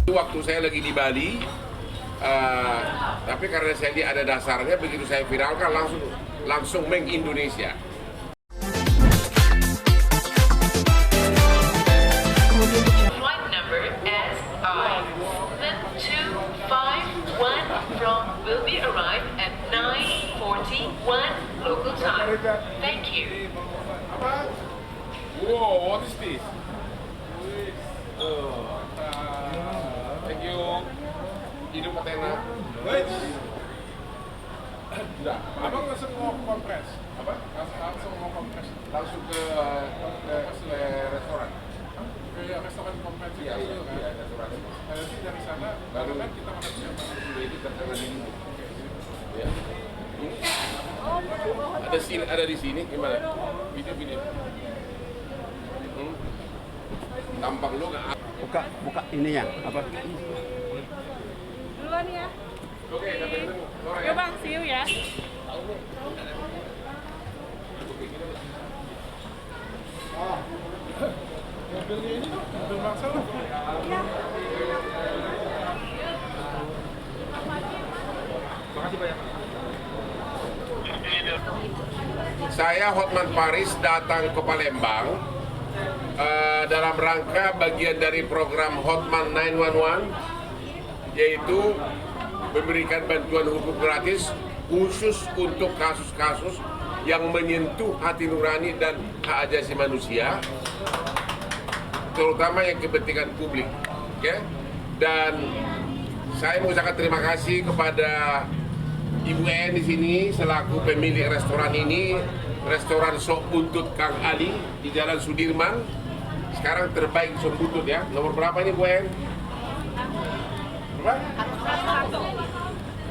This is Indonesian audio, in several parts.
Waktu saya lagi di Bali, tapi karena saya lihat ada dasarnya, begitu saya viralkan langsung meng Indonesia. Flight number SI-7251 will be arrived at 9:41 local time. Thank you. Wow, what is this? Thank you. Hidup Athena. Sudah. Abang langsung mau kompres? Apa? Langsung mau kompres? Langsung ke restoran. Ke restoran kompres Iya, itu kan? iya, restoran. Nanti dari sana, Baru kan kita makan siapa? sudah itu terkenal ini. Ya. Ada di sini gimana? Video. Tampang lu nggak? Buka ininya apa? Duluan ya. Oke, sampai ketemu. Sore Ya bang, see you ya. Mobilnya ini tuh, mobil Marcel lah. Iya. Saya Hotman Paris datang ke Palembang dalam rangka bagian dari program Hotman 911, yaitu memberikan bantuan hukum gratis khusus untuk kasus-kasus yang menyentuh hati nurani dan hak asasi manusia, terutama yang kepentingan publik. Okay? Dan saya mengucapkan terima kasih kepada Ibu En di sini selaku pemilik restoran ini, restoran Sop Buntut Kang Ali di Jalan Sudirman. Sekarang terbaik Sop Buntut ya. Nomor berapa ini Bu En? Berapa?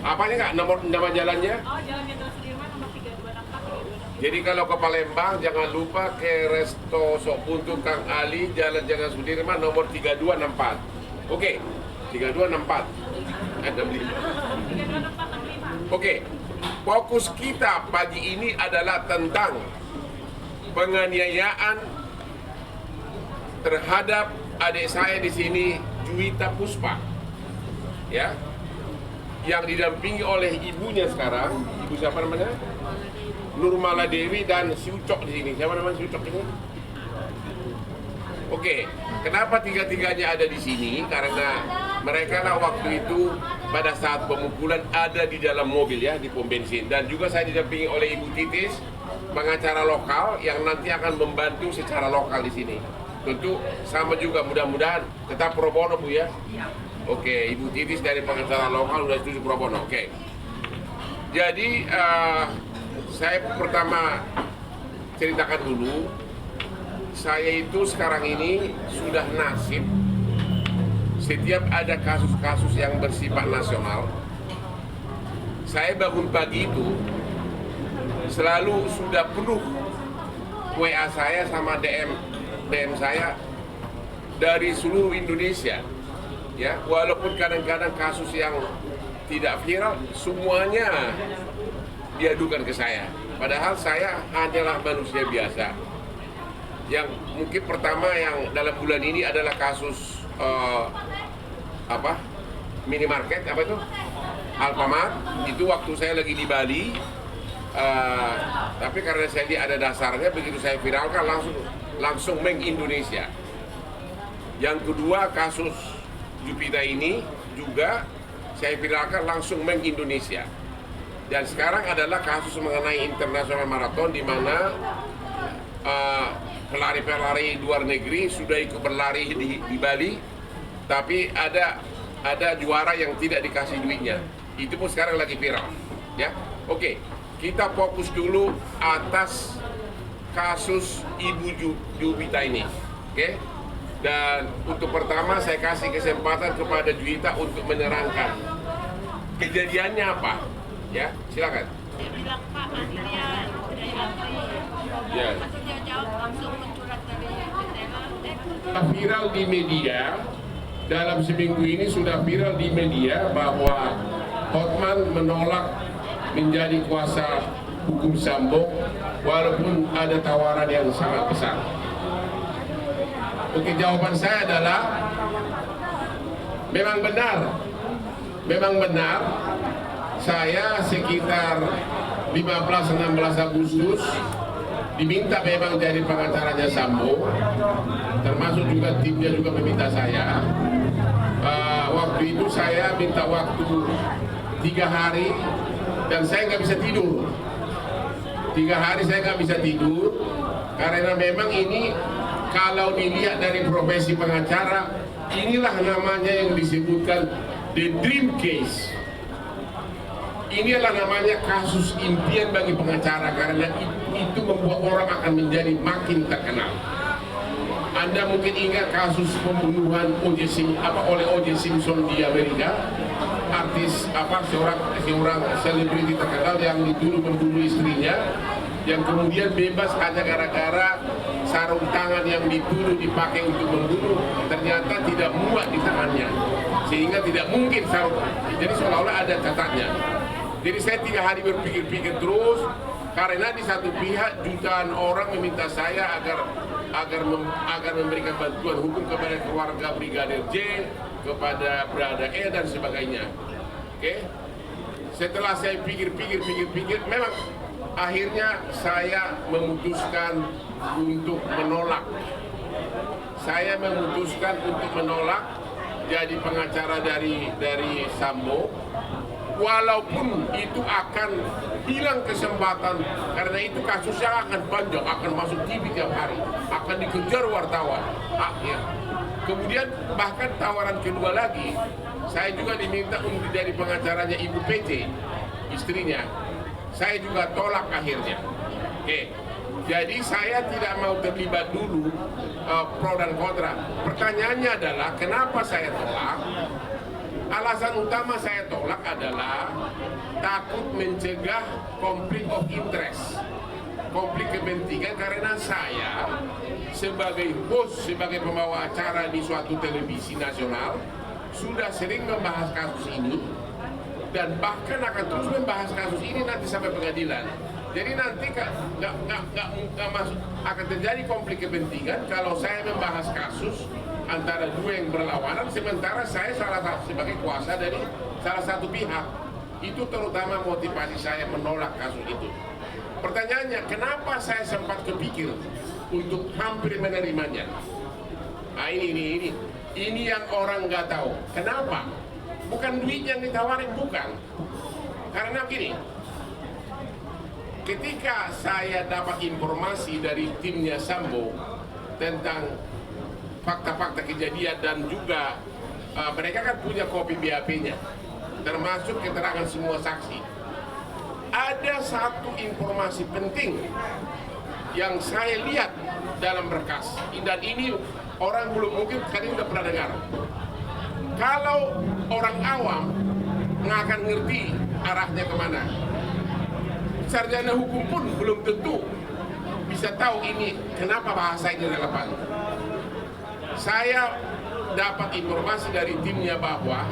Apanya nggak? Nama jalannya? Oh, Jalan Jenderal Sudirman nomor 3264. Jadi kalau ke Palembang jangan lupa ke Resto Sop Buntut Kang Ali, Jalan Sudirman nomor 3264. Oke, 3264. 326465. Oke, fokus kita pagi ini adalah tentang penganiayaan terhadap adik saya di sini, Juwita Puspa, ya, yang didampingi oleh ibunya sekarang. Ibu siapa namanya? Nurmala Dewi dan si Ucok di sini. Siapa namanya si Ucok ini? Oke, kenapa tiga-tiganya ada di sini? Karena mereka lah waktu itu pada saat pemukulan ada di dalam mobil ya, di pom bensin. Dan juga saya didampingi oleh Ibu Titis, pengacara lokal yang nanti akan membantu secara lokal di sini. Tentu sama juga, mudah-mudahan tetap pro bono Bu ya. Oke, Ibu Titis dari pengacara lokal sudah setuju pro bono. Oke. Jadi saya pertama ceritakan dulu, saya itu sekarang ini sudah nasib setiap ada kasus-kasus yang bersifat nasional, saya bangun pagi itu selalu sudah penuh WA saya sama DM saya dari seluruh Indonesia, ya, walaupun kadang-kadang kasus yang tidak viral semuanya diadukan ke saya, padahal saya hanyalah manusia biasa. Yang mungkin pertama yang dalam bulan ini adalah kasus minimarket, apa itu? Alfamart. Itu waktu saya lagi di Bali, tapi karena saya lihat ada dasarnya, begitu saya viralkan langsung meng Indonesia. Yang kedua kasus Jupita ini juga saya viralkan langsung meng Indonesia. Dan sekarang adalah kasus mengenai internasional maraton di mana pelari-pelari luar negeri sudah ikut berlari di Bali, tapi ada juara yang tidak dikasih duitnya. Itu pun sekarang lagi viral, ya. Oke, kita fokus dulu atas kasus Ibu Juwita ini, oke? Dan untuk pertama saya kasih kesempatan kepada Juwita untuk menerangkan kejadiannya apa, ya. Silakan. Dia bilang, Pak, akhirnya dari antri. Ya. Masih dia jawab langsung mencurat dari jendela. Viral di media, dalam seminggu ini sudah viral di media bahwa Hotman menolak menjadi kuasa hukum Sambo walaupun ada tawaran yang sangat besar. Oke, jawaban saya adalah memang benar saya sekitar 15-16 Agustus diminta memang jadi pengacaranya Sambo, termasuk juga timnya juga meminta saya. Waktu itu saya minta waktu 3 hari dan saya nggak bisa tidur. 3 hari saya nggak bisa tidur karena memang ini kalau dilihat dari profesi pengacara, inilah namanya yang disebutkan the dream case. Ini adalah namanya kasus impian bagi pengacara karena itu membuat orang akan menjadi makin terkenal. Anda mungkin ingat kasus pembunuhan oleh O.J. Simpson di Amerika, artis seorang selebriti terkenal yang dituduh membunuh istrinya, yang kemudian bebas hanya gara-gara sarung tangan yang dituduh dipakai untuk membunuh ternyata tidak muat di tangannya, sehingga tidak mungkin sarung. Jadi seolah-olah ada catatnya. Jadi saya 3 hari berpikir-pikir terus karena di satu pihak jutaan orang meminta saya agar memberikan bantuan hukum kepada keluarga Brigadir J, kepada Brada E dan sebagainya. Oke. Setelah saya pikir-pikir, memang akhirnya saya memutuskan untuk menolak. Saya memutuskan untuk menolak jadi pengacara dari Sambo, walaupun itu akan hilang kesempatan karena itu kasusnya akan panjang, akan masuk TV tiap hari, akan dikejar wartawan. Ya. Kemudian bahkan tawaran kedua lagi, saya juga diminta untuk jadi pengacaranya Ibu PC, istrinya. Saya juga tolak akhirnya. Oke. Jadi saya tidak mau terlibat dulu pro dan kontra. Pertanyaannya adalah kenapa saya tolak? Alasan utama saya tolak adalah takut mencegah konflik of interest, konflik kepentingan, karena saya sebagai host, sebagai pembawa acara di suatu televisi nasional sudah sering membahas kasus ini dan bahkan akan terus membahas kasus ini nanti sampai pengadilan. Jadi nanti nggak masuk, akan terjadi konflik kepentingan kalau saya membahas kasus antara dua yang berlawanan, sementara saya sebagai kuasa dari salah satu pihak. Itu terutama motivasi saya menolak kasus itu. Pertanyaannya, kenapa saya sempat kepikir untuk hampir menerimanya? Nah ini yang orang nggak tahu. Kenapa? Bukan duit yang ditawarin, bukan. Karena gini, ketika saya dapat informasi dari timnya Sambo tentang fakta-fakta kejadian dan juga mereka kan punya kopi BAP-nya, termasuk keterangan semua saksi. Ada satu informasi penting yang saya lihat dalam berkas, dan ini orang belum mungkin kalian sudah pernah dengar. Kalau orang awam nggak akan ngerti arahnya kemana. Sarjana hukum pun belum tentu bisa tahu ini kenapa bahasa ini relevan. Saya dapat informasi dari timnya bahwa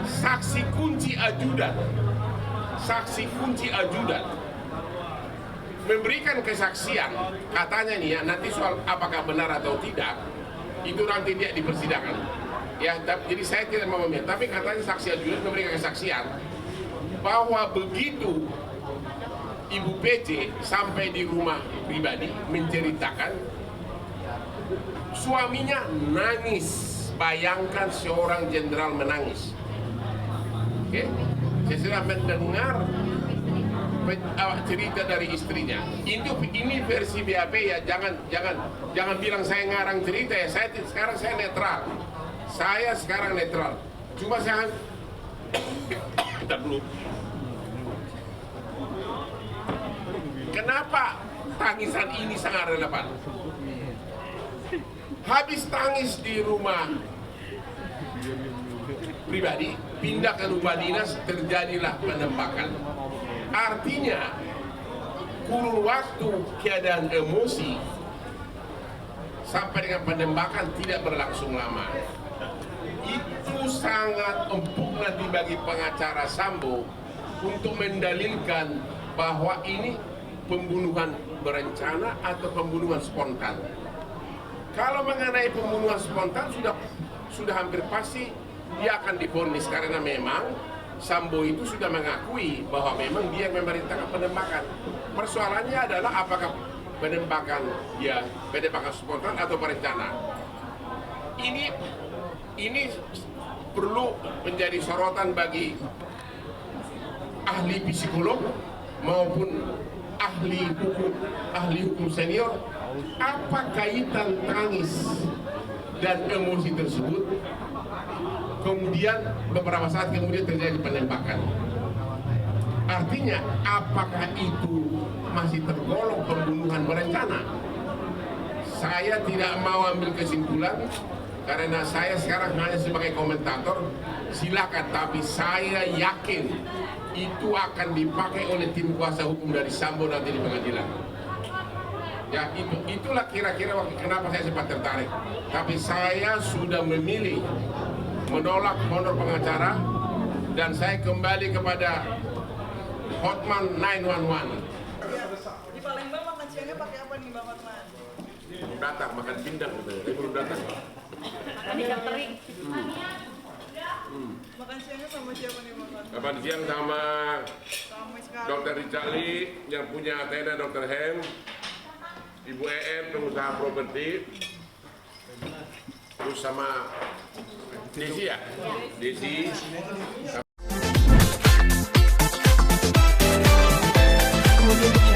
saksi kunci ajudan memberikan kesaksian, katanya nih ya, nanti soal apakah benar atau tidak itu nanti dia di persidangan ya, jadi saya tidak mau memilih, tapi katanya saksi ajudan memberikan kesaksian bahwa begitu Ibu PC sampai di rumah pribadi menceritakan suaminya nangis. Bayangkan seorang jenderal menangis. Oke, saya sudah mendengar cerita dari istrinya. Ini versi BAP ya, jangan bilang saya ngarang cerita ya. Sekarang saya netral. Saya sekarang netral. Cuma saya bentar dulu. Kenapa tangisan ini sangat relevan? Habis tangis di rumah pribadi, pindah ke rumah dinas, terjadilah penembakan. Artinya, kurun waktu keadaan emosi sampai dengan penembakan tidak berlangsung lama. Itu sangat empuk nanti bagi pengacara Sambo untuk mendalilkan bahwa ini pembunuhan berencana atau pembunuhan spontan. Kalau mengenai pembunuhan spontan sudah hampir pasti dia akan divonis karena memang Sambo itu sudah mengakui bahwa memang dia yang memerintahkan penembakan. Persoalannya adalah apakah penembakan spontan atau berencana. Ini perlu menjadi sorotan bagi ahli psikolog maupun ahli hukum senior. Apa kaitan tangis dan emosi tersebut kemudian beberapa saat kemudian terjadi penembakan? Artinya apakah itu masih tergolong pembunuhan berencana? Saya tidak mau ambil kesimpulan karena saya sekarang hanya sebagai komentator. Silakan, tapi saya yakin itu akan dipakai oleh tim kuasa hukum dari Sambo nanti di pengadilan. Ya, itulah kira-kira kenapa saya sempat tertarik. Tapi saya sudah memilih menolak honor pengacara dan saya kembali kepada Hotman 911. Di Palembang makan siangnya pakai apa nih Bang Hotman? Belum datang, makan pindang katanya. Saya belum datang. Makan ikan teri. Makan siangnya sama siapa nih Bang Hotman? Kapan siang sama Ramai sekali. Dr. Richard Lee yang punya tenda Dr. Hem, Ibu EM pengusaha properti, terus sama Desi ya? Desi,